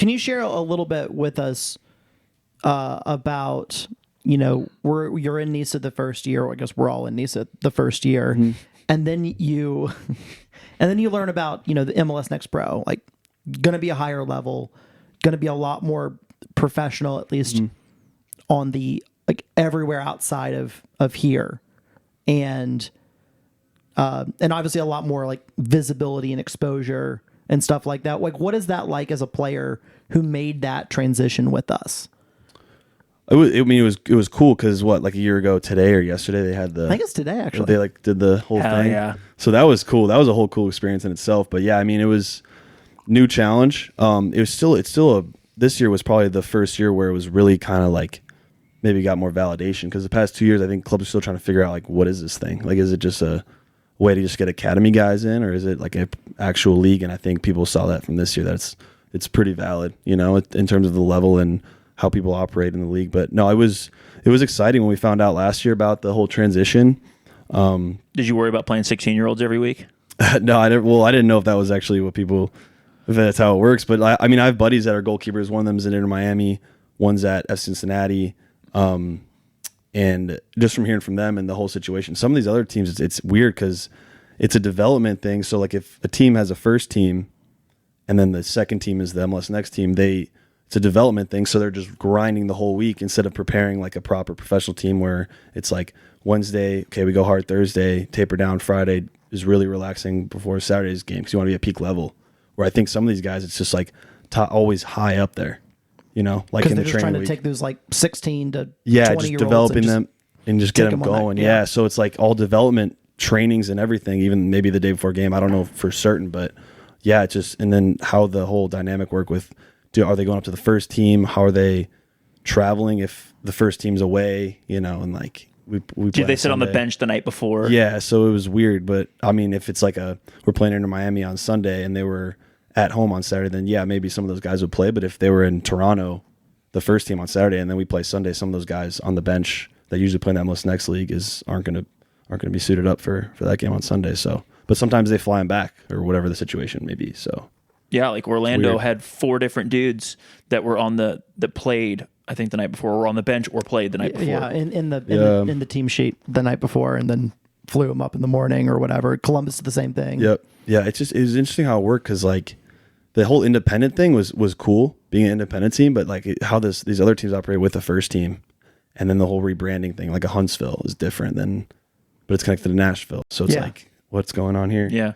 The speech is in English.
Can you share a little bit with us about, you're in NISA the first year, or I guess we're all in NISA the first year, and then you learn about, the MLS Next Pro, like going to be a higher level, going to be a lot more professional, at least on the, like everywhere outside of here. And obviously a lot more like visibility and exposure and stuff like that. Like, what is that like as a player who made that transition with us? It was cool because like a year ago today or yesterday they had I think it's today actually. They like did the whole Hell thing. yeah. So that was cool. That was a whole cool experience in itself. But yeah, I mean, it was new challenge. This year was probably the first year where it was really kind of like maybe got more validation, because the past 2 years I think clubs are still trying to figure out like, what is this thing? Like, is it just a way to just get academy guys in, or is it like an actual league? And I think people saw that from this year that it's pretty valid, in terms of the level and how people operate in the league. But no, it was exciting when we found out last year about the whole transition. Did you worry about playing 16-year-olds every week? No, I didn't know if that was actually if that's how it works. But I mean, I have buddies that are goalkeepers. One of them is in Inter Miami, one's at F Cincinnati. And just from hearing from them and the whole situation, some of these other teams, it's weird because it's a development thing. So like if a team has a first team and then the second team is the MLS Next team, it's a development thing. So they're just grinding the whole week instead of preparing like a proper professional team where it's like Wednesday, okay, we go hard Thursday, taper down Friday is really relaxing before Saturday's game because you want to be at peak level. Where I think some of these guys, it's just like always high up there. Like in the training week. Because they're just trying to take those like 16 to 20-year-olds. Just developing them and just get them going. Yeah, so it's like all development trainings and everything, even maybe the day before game. I don't know for certain, but yeah, it's just, and then how the whole dynamic work with, are they going up to the first team? How are they traveling if the first team's away, and like we do they sit on the bench the night before? Yeah, so it was weird, but I mean, if it's like we're playing in Miami on Sunday and they were at home on Saturday, then yeah, maybe some of those guys would play. But if they were in Toronto, the first team on Saturday, and then we play Sunday, some of those guys on the bench that usually play in the MLS Next League aren't going to be suited up for that game on Sunday. So, but sometimes they fly them back or whatever the situation may be. So yeah, like Orlando had 4 different dudes that were that played, I think the night before, or on the bench or played the night before. Yeah, in the team sheet the night before, and then flew them up in the morning or whatever. Columbus did the same thing. Yep. Yeah, it was interesting how it worked because like the whole independent thing was cool, being an independent team, but like how these other teams operate with the first team, and then the whole rebranding thing, like a Huntsville is different but it's connected to Nashville. So it's like, what's going on here? Yeah.